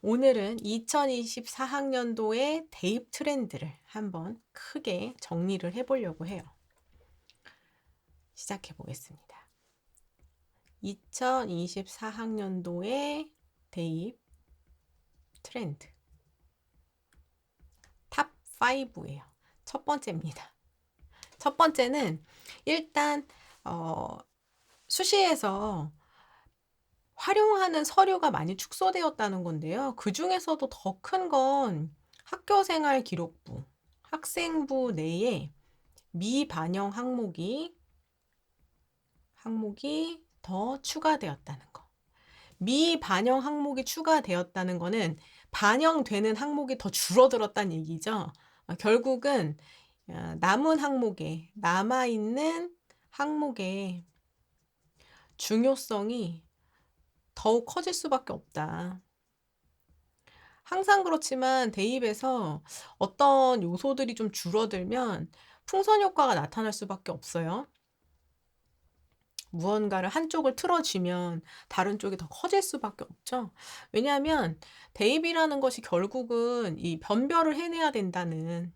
오늘은 2024학년도의 대입 트렌드를 한번 크게 정리를 해보려고 해요. 시작해 보겠습니다. 2024학년도의 대입 트렌드 탑 5예요. 첫 번째입니다. 첫 번째는 일단 수시에서 활용하는 서류가 많이 축소되었다는 건데요. 그중에서도 더 큰 건 학교생활 기록부, 학생부 내에 미반영 항목이 더 추가되었다는 거. 미반영 항목이 추가되었다는 거는 반영되는 항목이 더 줄어들었다는 얘기죠. 결국은 남아있는 항목의 중요성이 더욱 커질 수밖에 없다. 항상 그렇지만 대입에서 어떤 요소들이 좀 줄어들면 풍선 효과가 나타날 수밖에 없어요. 무언가를 한쪽을 틀어쥐면 다른 쪽이 더 커질 수밖에 없죠. 왜냐하면 대입이라는 것이 결국은 이 변별을 해내야 된다는,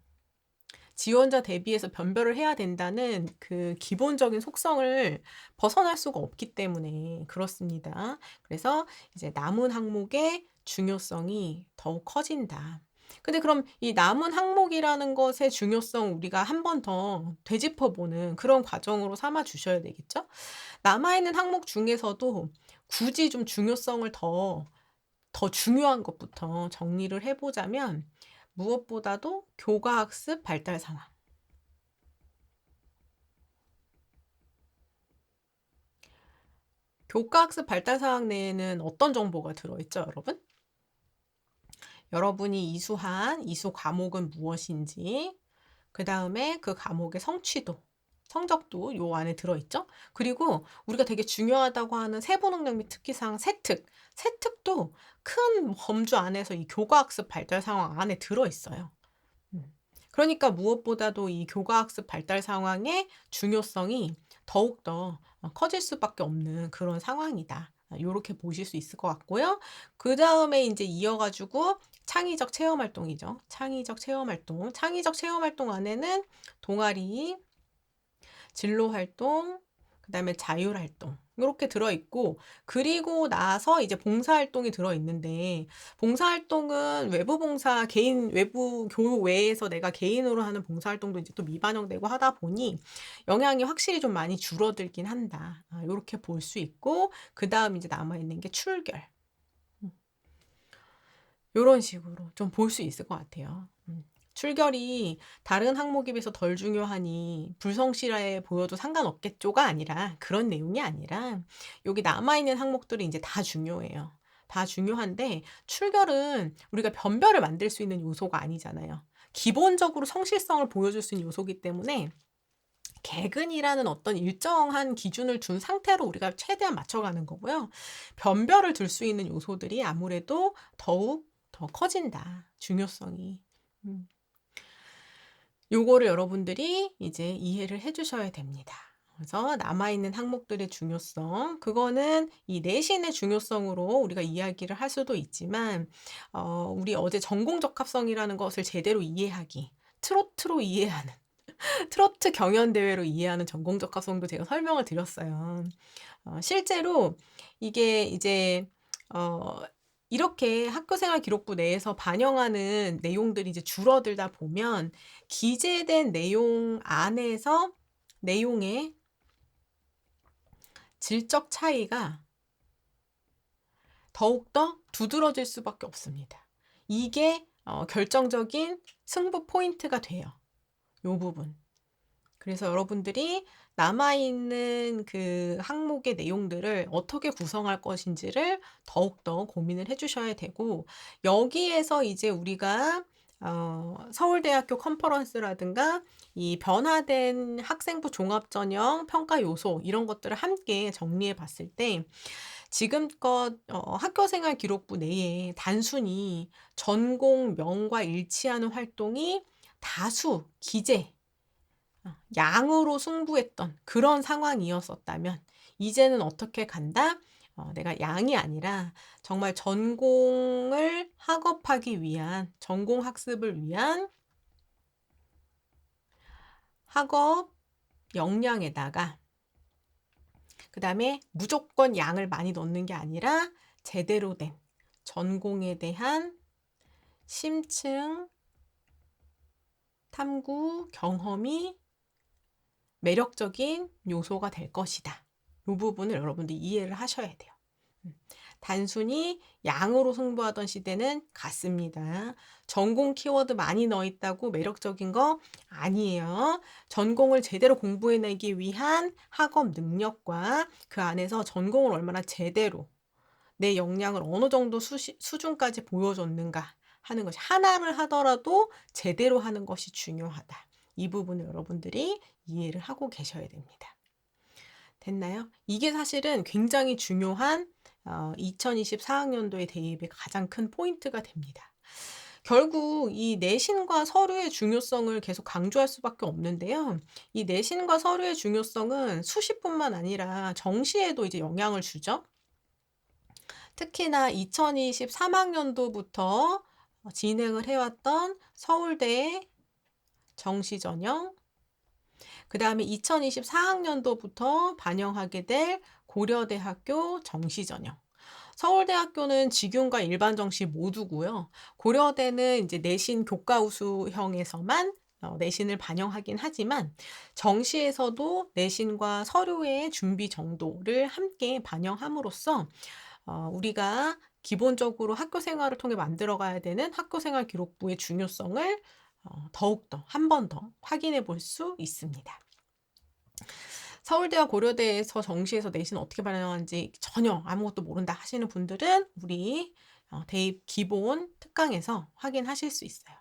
지원자 대비해서 변별을 해야 된다는 그 기본적인 속성을 벗어날 수가 없기 때문에 그렇습니다. 그래서 이제 남은 항목의 중요성이 더욱 커진다. 근데 그럼 이 남은 항목이라는 것의 중요성 우리가 한 번 더 되짚어보는 그런 과정으로 삼아 주셔야 되겠죠? 남아있는 항목 중에서도 굳이 좀 중요성을 더 중요한 것부터 정리를 해보자면 무엇보다도 교과학습 발달 상황. 교과학습 발달 사항 내에는 어떤 정보가 들어있죠, 여러분? 여러분이 이수한 이수 과목은 무엇인지, 그 다음에 그 과목의 성취도, 성적도 요 안에 들어있죠? 그리고 우리가 되게 중요하다고 하는 세부 능력 및 특기사항 세특도 큰 범주 안에서 이 교과학습 발달 상황 안에 들어있어요. 그러니까 무엇보다도 이 교과학습 발달 상황의 중요성이 더욱더 커질 수밖에 없는 그런 상황이다. 요렇게 보실 수 있을 것 같고요. 그 다음에 이제 이어가지고 창의적 체험활동이죠. 창의적 체험활동 안에는 동아리, 진로활동, 그 다음에 자율활동 이렇게 들어있고, 그리고 나서 이제 봉사활동이 들어있는데, 봉사활동은 외부 교육 외에서 내가 개인으로 하는 봉사활동도 이제 또 미반영되고 하다 보니 영향이 확실히 좀 많이 줄어들긴 한다. 이렇게 볼 수 있고, 그 다음 이제 남아있는 게 출결. 이런 식으로 좀 볼 수 있을 것 같아요. 출결이 다른 항목에 비해서 덜 중요하니 불성실해 보여도 상관없겠죠가 아니라, 그런 내용이 아니라 여기 남아있는 항목들이 이제 다 중요해요. 다 중요한데 출결은 우리가 변별을 만들 수 있는 요소가 아니잖아요. 기본적으로 성실성을 보여줄 수 있는 요소이기 때문에 개근이라는 어떤 일정한 기준을 둔 상태로 우리가 최대한 맞춰가는 거고요. 변별을 둘 수 있는 요소들이 아무래도 더욱 더 커진다. 중요성이. 요거를 여러분들이 이제 이해를 해 주셔야 됩니다. 그래서 남아있는 항목들의 중요성, 그거는 이 내신의 중요성으로 우리가 이야기를 할 수도 있지만, 우리 어제 전공적합성이라는 것을 제대로 이해하기, 트로트로 이해하는, 트로트 경연대회로 이해하는 전공적합성도 제가 설명을 드렸어요. 실제로 이게 이제 이렇게 학교생활 기록부 내에서 반영하는 내용들이 이제 줄어들다 보면 기재된 내용 안에서 내용의 질적 차이가 더욱더 두드러질 수밖에 없습니다. 이게 결정적인 승부 포인트가 돼요. 요 부분. 그래서 여러분들이 남아있는 그 항목의 내용들을 어떻게 구성할 것인지를 더욱더 고민을 해주셔야 되고, 여기에서 이제 우리가 서울대학교 컨퍼런스라든가 이 변화된 학생부 종합전형 평가 요소 이런 것들을 함께 정리해 봤을 때, 지금껏 학교생활 기록부 내에 단순히 전공명과 일치하는 활동이 다수 기재, 양으로 승부했던 그런 상황이었었다면 이제는 어떻게 간다? 내가 양이 아니라 정말 전공을 학업하기 위한, 전공 학습을 위한 학업 역량에다가 그다음에 무조건 양을 많이 넣는 게 아니라 제대로 된 전공에 대한 심층 탐구 경험이 매력적인 요소가 될 것이다. 이 부분을 여러분들이 이해를 하셔야 돼요. 단순히 양으로 승부하던 시대는 갔습니다. 전공 키워드 많이 넣어 있다고 매력적인 거 아니에요. 전공을 제대로 공부해내기 위한 학업 능력과 그 안에서 전공을 얼마나 제대로 내 역량을 어느 정도 수준까지 보여줬는가 하는 것이, 하나를 하더라도 제대로 하는 것이 중요하다. 이 부분을 여러분들이 이해를 하고 계셔야 됩니다. 됐나요? 이게 사실은 굉장히 중요한 2024학년도의 대입의 가장 큰 포인트가 됩니다. 결국 이 내신과 서류의 중요성을 계속 강조할 수밖에 없는데요. 이 내신과 서류의 중요성은 수시뿐만 아니라 정시에도 이제 영향을 주죠. 특히나 2023학년도부터 진행을 해왔던 서울대 정시 전형, 그 다음에 2024학년도부터 반영하게 될 고려대학교 정시 전형. 서울대학교는 직윤과 일반 정시 모두고요. 고려대는 이제 내신 교과 우수형에서만 내신을 반영하긴 하지만 정시에서도 내신과 서류의 준비 정도를 함께 반영함으로써 우리가 기본적으로 학교 생활을 통해 만들어가야 되는 학교생활 기록부의 중요성을 더욱더 한 번 더 확인해 볼 수 있습니다. 서울대와 고려대에서 정시에서 내신 어떻게 반영하는지 전혀 아무것도 모른다 하시는 분들은 우리 대입 기본 특강에서 확인하실 수 있어요.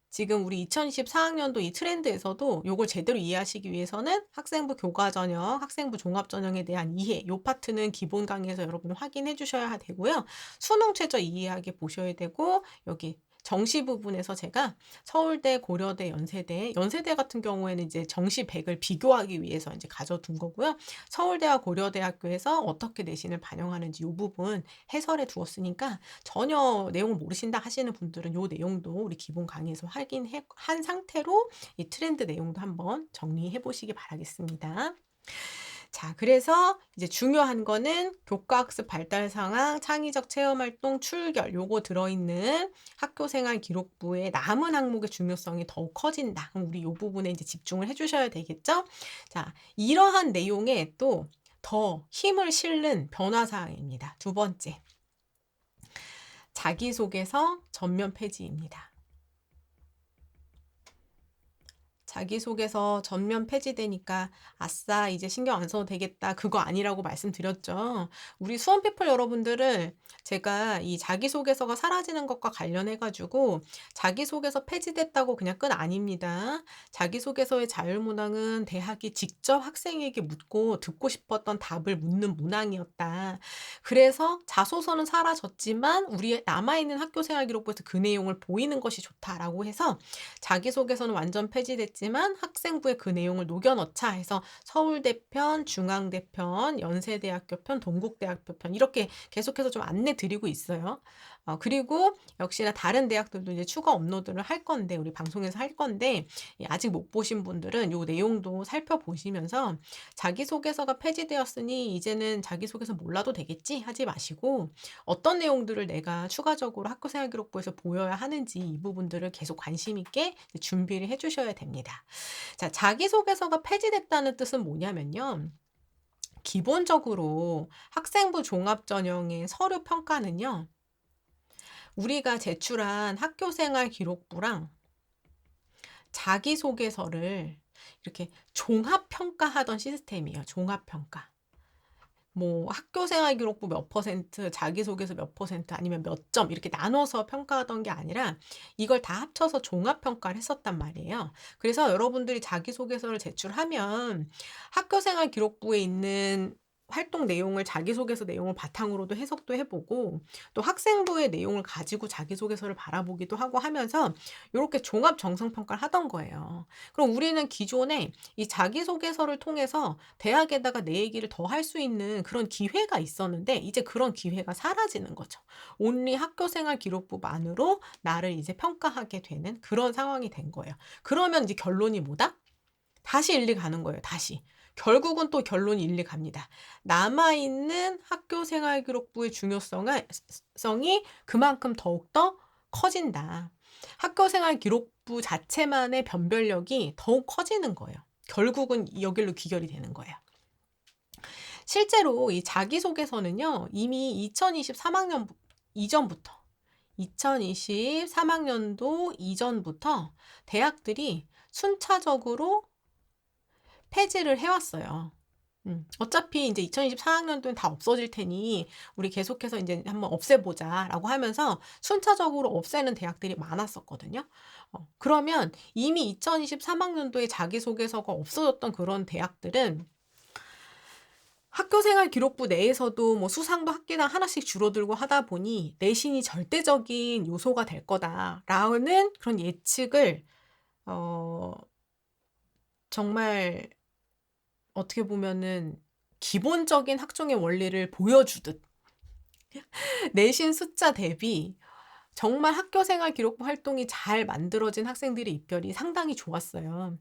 지금 우리 2024학년도 이 트렌드에서도 요걸 제대로 이해하시기 위해서는 학생부 교과전형, 학생부 종합전형에 대한 이해, 요 파트는 기본 강의에서 여러분 확인해 주셔야 되고요. 수능 최저 이해하게 보셔야 되고, 여기 정시 부분에서 제가 서울대, 고려대, 연세대 같은 경우에는 이제 정시 100을 비교하기 위해서 이제 가져둔 거고요. 서울대와 고려대학교에서 어떻게 내신을 반영하는지 이 부분 해설해 두었으니까 전혀 내용을 모르신다 하시는 분들은 이 내용도 우리 기본 강의에서 확인한 상태로 이 트렌드 내용도 한번 정리해 보시기 바라겠습니다. 자, 그래서 이제 중요한 거는 교과학습 발달 상황, 창의적 체험활동, 출결 요거 들어있는 학교생활 기록부의 남은 항목의 중요성이 더욱 커진다. 그럼 우리 요 부분에 이제 집중을 해주셔야 되겠죠? 자, 이러한 내용에 또 더 힘을 실는 변화사항입니다. 두 번째, 자기소개서 전면 폐지입니다. 자기소개서 전면 폐지되니까 아싸 이제 신경 안 써도 되겠다 그거 아니라고 말씀드렸죠. 우리 수험피플 여러분들을 제가 이 자기소개서가 사라지는 것과 관련해 가지고 자기소개서 폐지됐다고 그냥 끝 아닙니다. 자기소개서의 자율문항은 대학이 직접 학생에게 묻고 듣고 싶었던 답을 묻는 문항이었다. 그래서 자소서는 사라졌지만 우리 남아있는 학교생활기록부에서 그 내용을 보이는 것이 좋다라고 해서 자기소개서는 완전 폐지됐지만 학생부에 그 내용을 녹여 넣자 해서 서울대 편, 중앙대 편, 연세대학교 편, 동국대학교 편 이렇게 계속해서 좀 안내 드리고 있어요. 그리고 역시나 다른 대학들도 이제 추가 업로드를 할 건데 우리 방송에서 할 건데 아직 못 보신 분들은 이 내용도 살펴보시면서 자기소개서가 폐지되었으니 이제는 자기소개서 몰라도 되겠지 하지 마시고 어떤 내용들을 내가 추가적으로 학교생활기록부에서 보여야 하는지 이 부분들을 계속 관심 있게 준비를 해주셔야 됩니다. 자, 자기소개서가 폐지됐다는 뜻은 뭐냐면요. 기본적으로 학생부 종합전형의 서류 평가는요. 우리가 제출한 학교생활 기록부랑 자기소개서를 이렇게 종합평가하던 시스템이에요. 종합평가. 뭐 학교생활 기록부 몇 %, 자기소개서 몇 %, 아니면 몇 점 이렇게 나눠서 평가하던 게 아니라 이걸 다 합쳐서 종합평가를 했었단 말이에요. 그래서 여러분들이 자기소개서를 제출하면 학교생활 기록부에 있는 활동 내용을 자기소개서 내용을 바탕으로도 해석도 해 보고 또 학생부의 내용을 가지고 자기소개서를 바라보기도 하고 하면서 요렇게 종합 정성 평가를 하던 거예요. 그럼 우리는 기존에 이 자기소개서를 통해서 대학에다가 내 얘기를 더 할 수 있는 그런 기회가 있었는데 이제 그런 기회가 사라지는 거죠. 온리 학교생활 기록부만으로 나를 이제 평가하게 되는 그런 상황이 된 거예요. 그러면 이제 결론이 뭐다? 다시 일리 가는 거예요, 다시. 결국은 또 결론이 일리 갑니다. 남아있는 학교 생활 기록부의 중요성은 성이 그만큼 더욱더 커진다. 학교 생활 기록부 자체만의 변별력이 더욱 커지는 거예요. 결국은 여기로 귀결이 되는 거예요. 실제로 이 자기소개서는요. 이미 2023학년 이전부터 2023학년도 이전부터 대학들이 순차적으로 폐지를 해 왔어요. 어차피 인제 2024학년도엔 다 없어질 테니 우리 계속해서 인제 "한번 없애보자."라고 하면서 순차적으로 없애는 대학들이 많았었거든요. 그러면 이미 2023학년도에 자기소개서가 없어졌던 그런 대학들은 학교생활 기록부 내에서도 뭐 수상도 학기당 하나씩 줄어들고 하다 보니 '내신이 절대적인 요소가 될 거다.'라는 그런 예측을 어 정말 어떻게 보면은 기본적인 학종의 원리를 보여주듯 내신 숫자 대비 정말 학교생활 기록부 활동이 잘 만들어진 학생들의 입결이 상당히 좋았어요.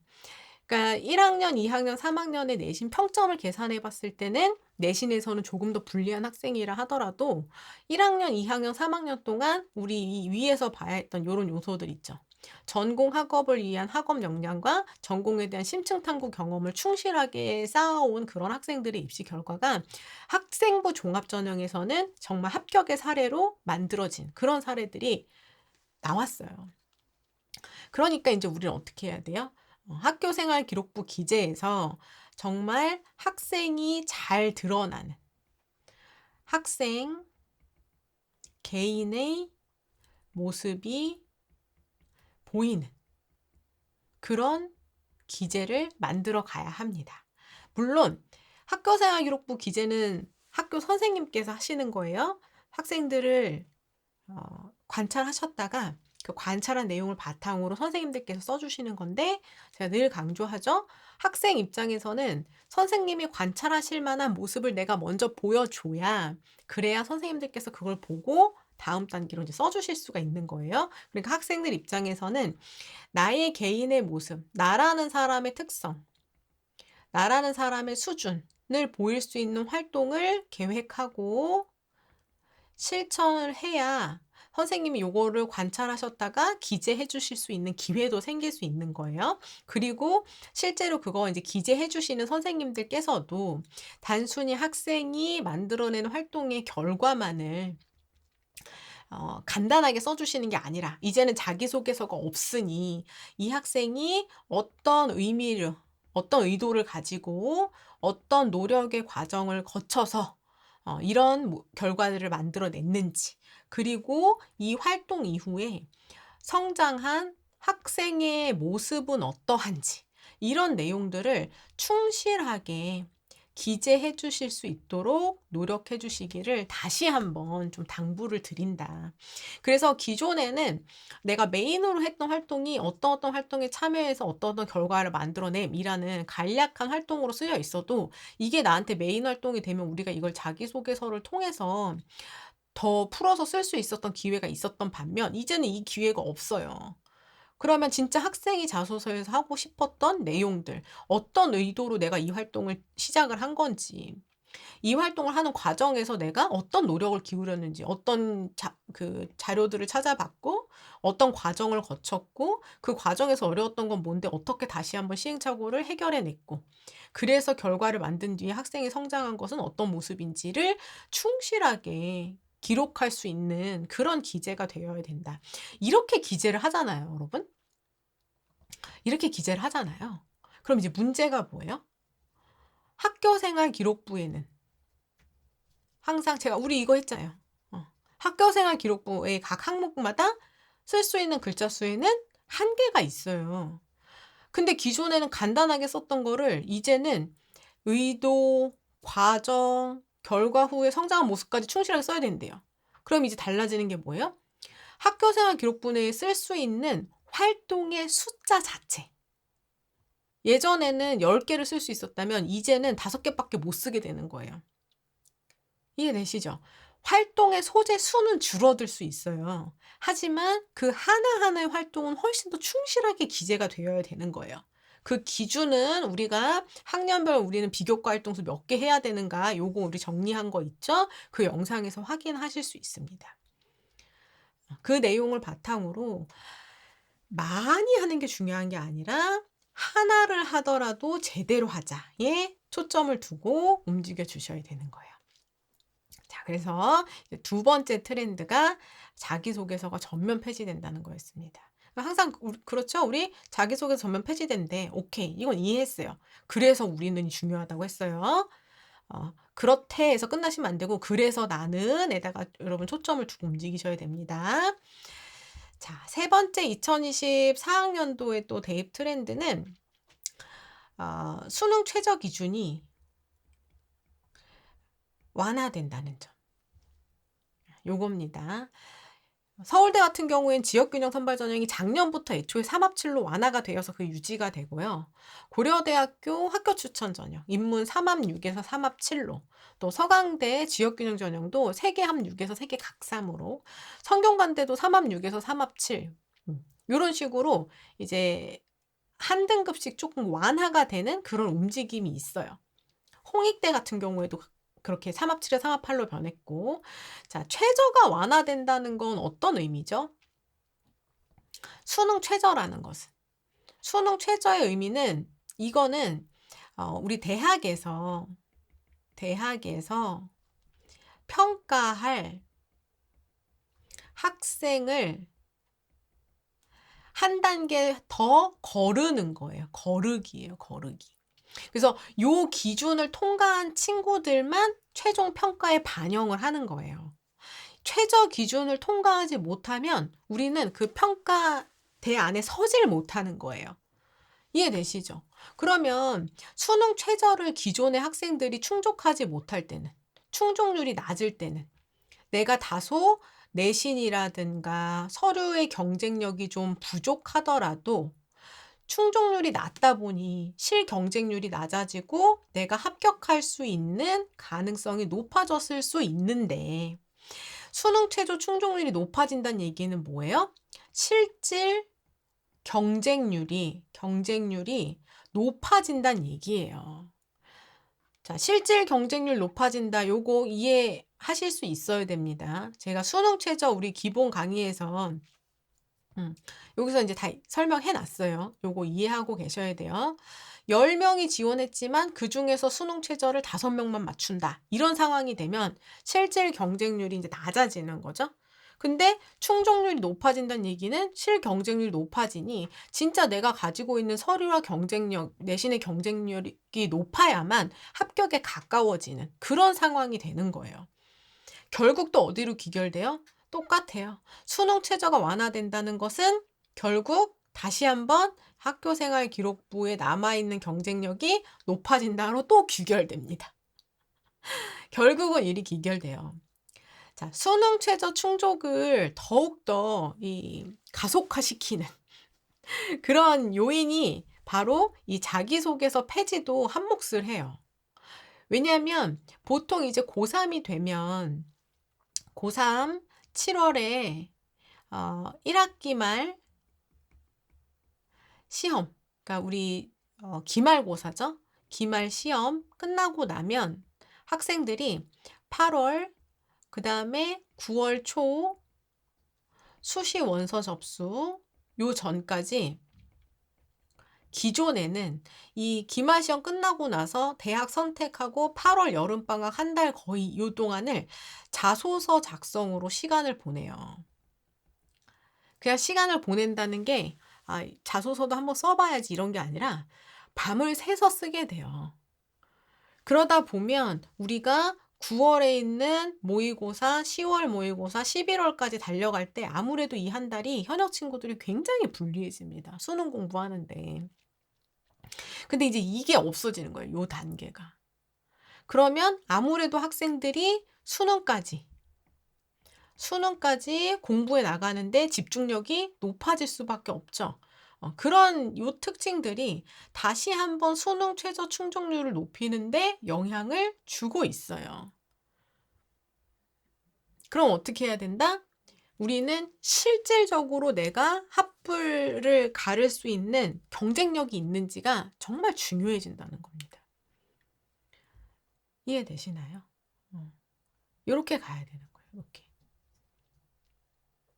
그러니까 1 학년, 2 학년, 3 학년의 내신 평점을 계산해 봤을 때는 내신에서는 조금 더 불리한 학생이라 하더라도 1 학년, 2 학년, 3 학년 동안 우리 이 위에서 봐야 했던 요런 요소들 있죠. 전공 학업을 위한 학업 역량과 전공에 대한 심층 탐구 경험을 충실하게 쌓아온 그런 학생들의 입시 결과가 학생부 종합 전형에서는 정말 합격의 사례로 만들어진 그런 사례들이 나왔어요. 그러니까 인제 우리는 어떻게 해야 돼요? 학교 생활 기록부 기재에서 정말 학생이 잘 드러나는 학생 개인의 모습이 보이는 그런 기재를 만들어 가야 합니다. 물론 학교 생활 기록부 기재는 학교 선생님께서 하시는 거예요. 학생들을 관찰하셨다가 그 관찰한 내용을 바탕으로 선생님들께서 써 주시는 건데 제가 늘 강조하죠. 학생 입장에서는 선생님이 관찰하실 만한 모습을 내가 먼저 보여줘야 그래야 선생님들께서 그걸 보고 다음 단계로 이제 써 주실 수가 있는 거예요. 그러니까 학생들 입장에서는 나의 개인의 모습, 나라는 사람의 특성, 나라는 사람의 수준을 보일 수 있는 활동을 계획하고 실천을 해야 선생님이 요거를 관찰하셨다가 기재해 주실 수 있는 기회도 생길 수 있는 거예요. 그리고 실제로 그거 인제 기재해 주시는 선생님들께서도 단순히 학생이 만들어내는 활동의 결과만을 간단하게 써 주시는 게 아니라 이제는 자기소개서가 없으니 이 학생이 어떤 의미를 어떤 의도를 가지고 어떤 노력의 과정을 거쳐서 이런 결과들을 만들어 냈는지 그리고 이 활동 이후에 성장한 학생의 모습은 어떠한지 이런 내용들을 충실하게 기재해 주실 수 있도록 노력해 주시기를 다시 한번 좀 당부를 드린다. 그래서 기존에는 내가 메인으로 했던 활동이 어떤 활동에 참여해서 어떤 결과를 만들어냄이라는 간략한 활동으로 쓰여 있어도 이게 나한테 메인 활동이 되면 우리가 이걸 자기소개서를 통해서 더 풀어서 쓸 수 있었던 기회가 있었던 반면 이제는 이 기회가 없어요. 그러면 진짜 학생이 자소서에서 하고 싶었던 내용들, 어떤 의도로 내가 이 활동을 시작을 한 건지, 이 활동을 하는 과정에서 내가 어떤 노력을 기울였는지, 어떤 자료들을 찾아봤고, 어떤 과정을 거쳤고, 그 과정에서 어려웠던 건 뭔데 어떻게 다시 한번 시행착오를 해결해 냈고, 그래서 결과를 만든 뒤에 학생이 성장한 것은 어떤 모습인지를 충실하게 기록할 수 있는 그런 기재가 되어야 된다. 이렇게 기재를 하잖아요, 여러분. 이렇게 기재를 하잖아요. 그럼 이제 문제가 뭐예요? 학교 생활 기록부에는 항상 제가 우리 이거 했잖아요. 학교 생활 기록부의 각 항목마다 쓸 수 있는 글자 수에는 한계가 있어요. 근데 기존에는 간단하게 썼던 거를 이제는 의도, 과정, 결과 후의 성장한 모습까지 충실하게 써야 된대요. 그럼 이제 달라지는 게 뭐예요? 학교생활 기록부에 쓸 수 있는 활동의 숫자 자체. 예전에는 10개를 쓸 수 있었다면 이제는 5개밖에 못 쓰게 되는 거예요. 이해되시죠? 활동의 소재 수는 줄어들 수 있어요. 하지만 그 하나하나의 활동은 훨씬 더 충실하게 기재가 되어야 되는 거예요. 그 기준은 우리가 학년별 우리는 비교과 활동수 몇 개 해야 되는가 요거 우리 정리한 거 있죠? 그 영상에서 확인하실 수 있습니다. 그 내용을 바탕으로 많이 하는 게 중요한 게 아니라 하나를 하더라도 제대로 하자에 초점을 두고 움직여 주셔야 되는 거예요. 자, 그래서 두 번째 트렌드가 자기소개서가 전면 폐지된다는 거였습니다. 항상 그렇죠? 우리 자기소개서 전면 폐지된대. 오케이. 이건 이해했어요. 그래서 우리는 중요하다고 했어요. 그렇대 해서 끝나시면 안 되고 그래서 나는 에다가 여러분 초점을 두고 움직이셔야 됩니다. 자, 세 번째 2024학년도의 또 대입 트렌드는 수능 최저 기준이 완화된다는 점. 요겁니다. 서울대 같은 경우엔 지역균형 선발 전형이 작년부터 애초에 3합7로 완화가 되어서 그 유지가 되고요. 고려대학교 학교 추천 전형, 인문 3합6에서 3합7로, 또 서강대 지역균형 전형도 3개 합6에서 3개 각3으로, 성균관대도 3합6에서 3합7, 이런 식으로 이제 한 등급씩 조금 완화가 되는 그런 움직임이 있어요. 홍익대 같은 경우에도 그렇게 3합7에 3합8로 변했고, 자, 최저가 완화된다는 건 어떤 의미죠? 수능 최저라는 것은. 수능 최저의 의미는 이거는 우리 대학에서 평가할 학생을 한 단계 더 거르는 거예요. 거르기예요. 거르기. 그래서 요 기준을 통과한 친구들만 최종 평가에 반영을 하는 거예요. 최저 기준을 통과하지 못하면 우리는 그 평가대 안에 서질 못하는 거예요. 이해되시죠? 그러면 수능 최저를 기존의 학생들이 충족하지 못할 때는, 충족률이 낮을 때는 내가 다소 내신이라든가 서류의 경쟁력이 좀 부족하더라도 충족률이 낮다 보니 실경쟁률이 낮아지고 내가 합격할 수 있는 가능성이 높아졌을 수 있는데, 수능 최저 충족률이 높아진다는 얘기는 뭐예요? 실질 경쟁률이 높아진다는 얘기예요. 자, 실질 경쟁률 높아진다. 요거 이해하실 수 있어야 됩니다. 제가 수능 최저 우리 기본 강의에서 여기서 이제 다 설명해 놨어요. 요거 이해하고 계셔야 돼요. 10명이 지원했지만 그 중에서 수능 최저를 5명만 맞춘다. 이런 상황이 되면 실질 경쟁률이 이제 낮아지는 거죠. 근데 충족률이 높아진다는 얘기는 실경쟁률이 높아지니 진짜 내가 가지고 있는 서류와 경쟁력, 내신의 경쟁력이 높아야만 합격에 가까워지는 그런 상황이 되는 거예요. 결국 또 어디로 귀결돼요? 똑같아요. 수능 최저가 완화된다는 것은 결국 다시 한번 학교생활 기록부에 남아있는 경쟁력이 높아진다로 또 귀결됩니다. 결국은 일이 귀결돼요. 자, 수능 최저 충족을 더욱더 가속화시키는 그런 요인이 바로 이 자기소개서 폐지도 한몫을 해요. 왜냐하면 보통 이제 고3이 되면 고3 7월에 1학기 말 시험, 그러니까 우리 기말고사죠. 기말 시험 끝나고 나면 학생들이 8월, 그 다음에 9월 초 수시 원서 접수 요 전까지 기존에는 이 기말 시험 끝나고 나서 대학 선택하고 8월 여름방학 한 달 거의 요 동안을 자소서 작성으로 시간을 보내요. 그냥 시간을 보낸다는 게 자소서도 한번 써봐야지 이런 게 아니라 밤을 새서 쓰게 돼요. 그러다 보면 우리가 9월에 있는 모의고사, 10월 모의고사, 11월까지 달려갈 때 아무래도 이 한 달이 현역 친구들이 굉장히 불리해집니다. 수능 공부하는데. 근데 이제 이게 없어지는 거예요. 요 단계가. 그러면 아무래도 학생들이 수능까지 공부해 나가는데 집중력이 높아질 수밖에 없죠. 그런 요 특징들이 다시 한번 수능 최저 충족률을 높이는 데 영향을 주고 있어요. 그럼 어떻게 해야 된다? 우리는 실질적으로 내가 합불을 가를 수 있는 경쟁력이 있는지가 정말 중요해진다는 겁니다. 이해되시나요? 요렇게 가야 되는 거예요. 이렇게.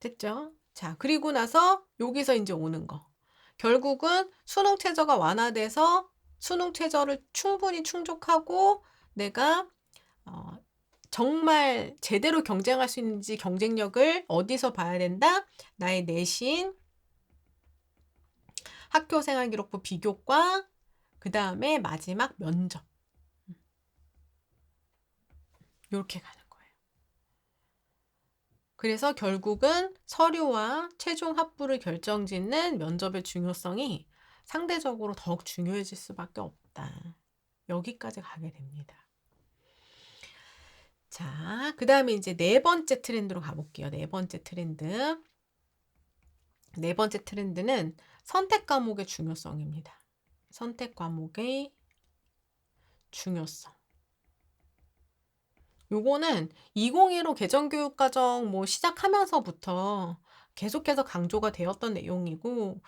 됐죠? 자, 그리고 나서 여기서 이제 오는 거. 결국은 수능 최저가 완화돼서 수능 최저를 충분히 충족하고 내가 정말 제대로 경쟁할 수 있는지 경쟁력을 어디서 봐야 된다? 나의 내신, 학교생활기록부 비교과, 그 다음에 마지막 면접. 이렇게 가는 거예요. 그래서 결국은 서류와 최종 합부를 결정짓는 면접의 중요성이 상대적으로 더욱 중요해질 수밖에 없다. 여기까지 가게 됩니다. 자, 그 다음에 이제 네 번째 트렌드로 가볼게요. 네 번째 트렌드. 네 번째 트렌드는 선택 과목의 중요성입니다. 선택 과목의 중요성. 요거는 2015 개정교육과정 시작하면서부터 계속해서 강조가 되었던 내용이고,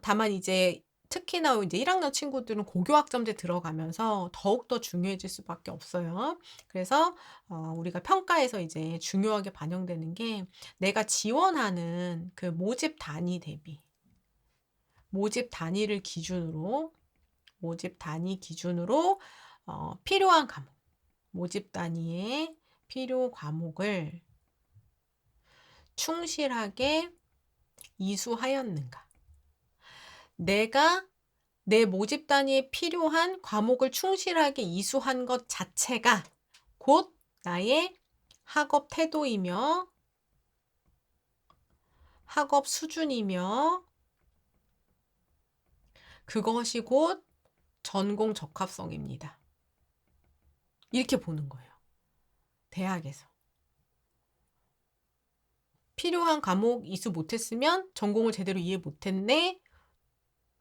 다만 이제 특히나 이제 1학년 친구들은 고교학점제 들어가면서 더욱더 중요해질 수밖에 없어요. 그래서 우리가 평가에서 이제 중요하게 반영되는 게 내가 지원하는 그 모집 단위 대비, 모집 단위 기준으로 필요한 과목, 모집 단위의 필요 과목을 충실하게 이수하였는가. 내가 내 모집 단위에 필요한 과목을 충실하게 이수한 것 자체가 곧 나의 학업 태도이며 학업 수준이며 그것이 곧 전공 적합성입니다. 이렇게 보는 거예요. 대학에서. 필요한 과목 이수 못했으면 전공을 제대로 이해 못했네.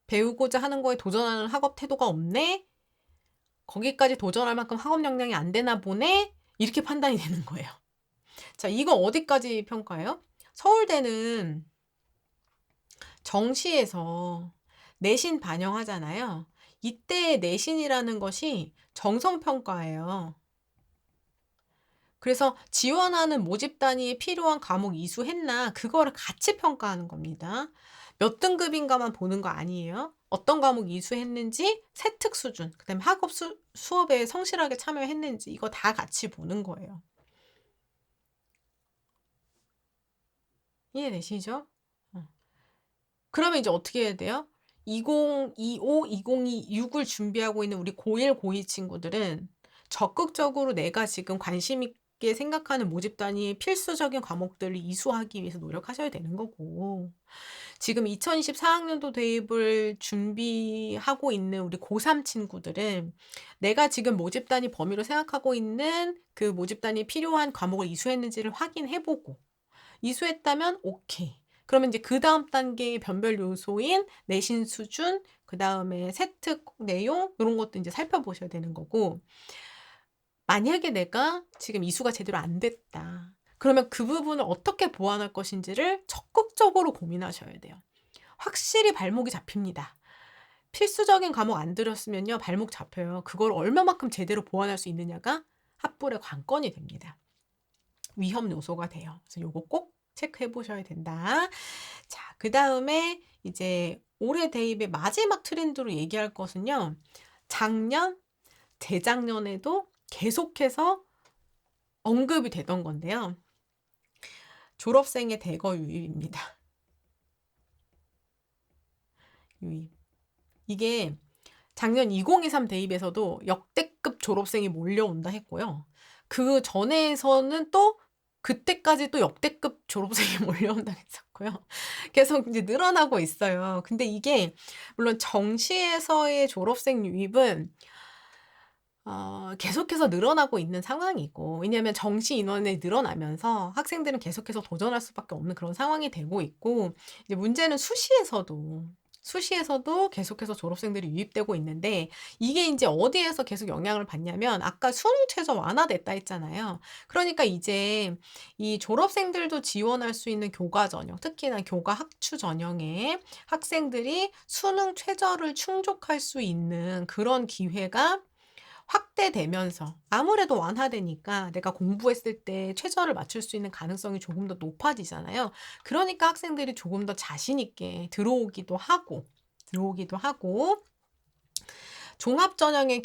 배우고자 하는 거에 도전하는 학업 태도가 없네. 거기까지 도전할 만큼 학업 역량이 안 되나 보네. 이렇게 판단이 되는 거예요. 자, 이거 어디까지 평가해요? 서울대는 정시에서 내신 반영하잖아요. 이때 내신이라는 것이 정성평가예요. 그래서 지원하는 모집 단위에 필요한 과목 이수했나 그거를 같이 평가하는 겁니다. 몇 등급인가만 보는 거 아니에요. 어떤 과목 이수했는지, 세특 수준, 그 다음에 학업 수업에 성실하게 참여했는지 이거 다 같이 보는 거예요. 이해되시죠? 그러면 이제 어떻게 해야 돼요? 2025, 2026을 준비하고 있는 우리 고1, 고2 친구들은 적극적으로 내가 지금 관심 있게 생각하는 모집 단위의 필수적인 과목들을 이수하기 위해서 노력하셔야 되는 거고, 지금 2024학년도 대입을 준비하고 있는 우리 고3 친구들은 내가 지금 모집 단위 범위로 생각하고 있는 그 모집 단위에 필요한 과목을 이수했는지를 확인해보고, 이수했다면 오케이. 그러면 이제 그 다음 단계의 변별 요소인 내신 수준, 그 다음에 세특 내용, 이런 것도 이제 살펴보셔야 되는 거고, 만약에 내가 지금 이수가 제대로 안 됐다. 그러면 그 부분을 어떻게 보완할 것인지를 적극적으로 고민하셔야 돼요. 확실히 발목이 잡힙니다. 필수적인 과목 안 들었으면요, 발목 잡혀요. 그걸 얼마만큼 제대로 보완할 수 있느냐가 합불의 관건이 됩니다. 위험 요소가 돼요. 그래서 요거 꼭 체크해 보셔야 된다. 자, 그 다음에 이제 올해 대입의 마지막 트렌드로 얘기할 것은요, 작년, 재작년에도 계속해서 언급이 되던 건데요. 졸업생의 대거 유입입니다. 유입. 이게 작년 2023 대입에서도 역대급 졸업생이 몰려온다 했고요. 그 전에서는 또 그때까지 또 역대급 졸업생이 몰려온다 했었고요. 계속 이제 늘어나고 있어요. 근데 이게 물론 정시에서의 졸업생 유입은 계속해서 늘어나고 있는 상황이고, 왜냐하면 정시 인원이 늘어나면서 학생들은 계속해서 도전할 수밖에 없는 그런 상황이 되고 있고, 이제 문제는 수시에서도 계속해서 졸업생들이 유입되고 있는데, 이게 인제 어디에서 계속 영향을 받냐면, 아까 수능 최저 완화됐다 했잖아요. 그러니까 이제 이 졸업생들도 지원할 수 있는 교과 전형, 특히나 교과 학추 전형에 학생들이 수능 최저를 충족할 수 있는 그런 기회가 확대되면서, 아무래도 완화되니까 내가 공부했을 때 최저를 맞출 수 있는 가능성이 조금 더 높아지잖아요. 그러니까 학생들이 조금 더 자신 있게 들어오기도 하고, 종합전형의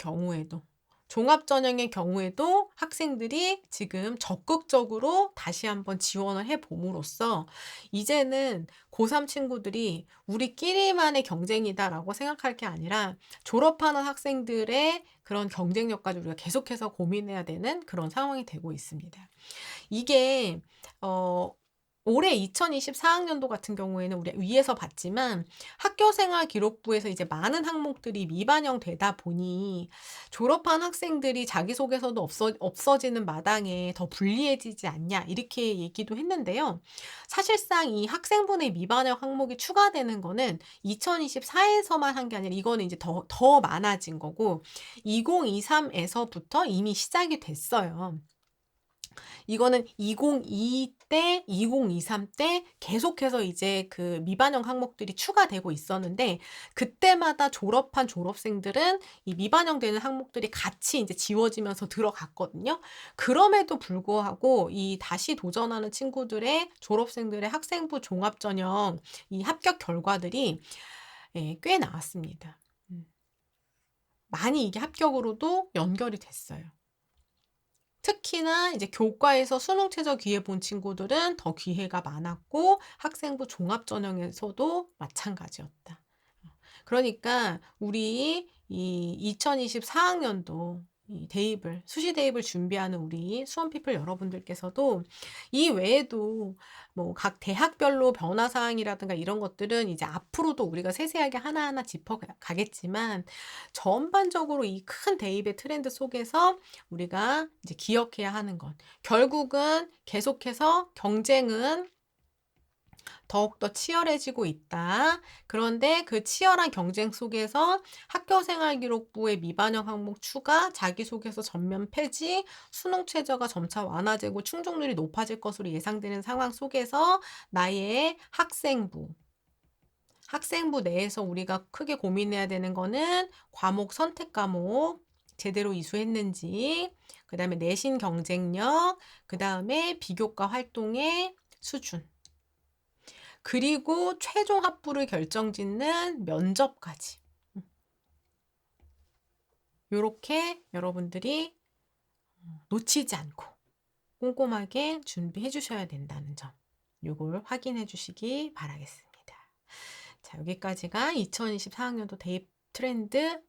경우에도 학생들이 지금 적극적으로 다시 한번 지원을 해 봄으로써, 이제는 고3 친구들이 '우리끼리만의 경쟁이다.'라고 생각할 게 아니라, 졸업하는 학생들의 그런 경쟁력까지 우리가 계속해서 고민해야 되는 그런 상황이 되고 있습니다. 이게 어 올해 2024 학년도 같은 경우에는 우리 위에서 봤지만, 학교생활 기록부에서 이제 많은 항목들이 미반영되다 보니 졸업한 학생들이 자기소개서도 없어지는 마당에 "더 불리해지지 않냐." 이렇게 얘기도 했는데요. 사실상 이 학생분의 미반영 항목이 추가되는 거는 2024 에서만 한 게 아니라, 이거는 이제 더 많아진 거고, 2023 에서부터 이미 시작이 됐어요. 이거는 2022 때, 2023 때 계속해서 이제 그 미반영 항목들이 추가되고 있었는데, 그때마다 졸업한 졸업생들은 이 미반영되는 항목들이 같이 인제 지워지면서 들어갔거든요. 그럼에도 불구하고 이 다시 도전하는 친구들의, 졸업생들의 학생부 종합전형 이 합격 결과들이 꽤 나왔습니다. 음. 많이 이게 합격으로도 연결이 됐어요. 특히나 이제 교과에서 수능 최저 기회 본 친구들은 더 기회가 많았고, 학생부 종합 전형에서도 마찬가지였다. 그러니까 우리 이 2024 학년도 이 수시 대입을 준비하는 우리 수험 피플 여러분들께서도, 이 외에도 뭐 각 대학별로 변화 사항이라든가 이런 것들은 이제 앞으로도 우리가 세세하게 하나하나 짚어 가겠지만, 전반적으로 이 큰 대입의 트렌드 속에서 우리가 이제 기억해야 하는 것, 결국은 계속해서 경쟁은 더욱더 치열해지고 있다. 그런데 그 치열한 경쟁 속에서 학교생활기록부의 미반영 항목 추가, 자기소개서 전면 폐지, 수능 최저가 점차 완화되고 충족률이 높아질 것으로 예상되는 상황 속에서, 나의 학생부 내에서 우리가 크게 고민해야 되는 거는, 과목 선택 과목 제대로 이수했는지, 그다음에 내신 경쟁력, 그다음에 비교과 활동의 수준, 그리고 최종 합부를 결정짓는 면접까지. 요렇게 여러분들이 놓치지 않고 꼼꼼하게 준비해 주셔야 된다는 점, 요걸 확인해 주시기 바라겠습니다. 자, 여기까지가 2024 학년도 대입 트렌드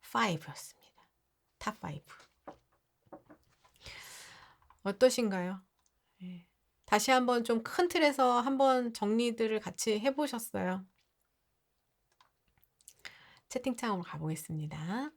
5였습니다. 탑 5. 어떠신가요? 예. 다시 한번 좀 큰 틀에서 한번 정리들을 같이 해 보셨어요? 채팅창으로 가보겠습니다.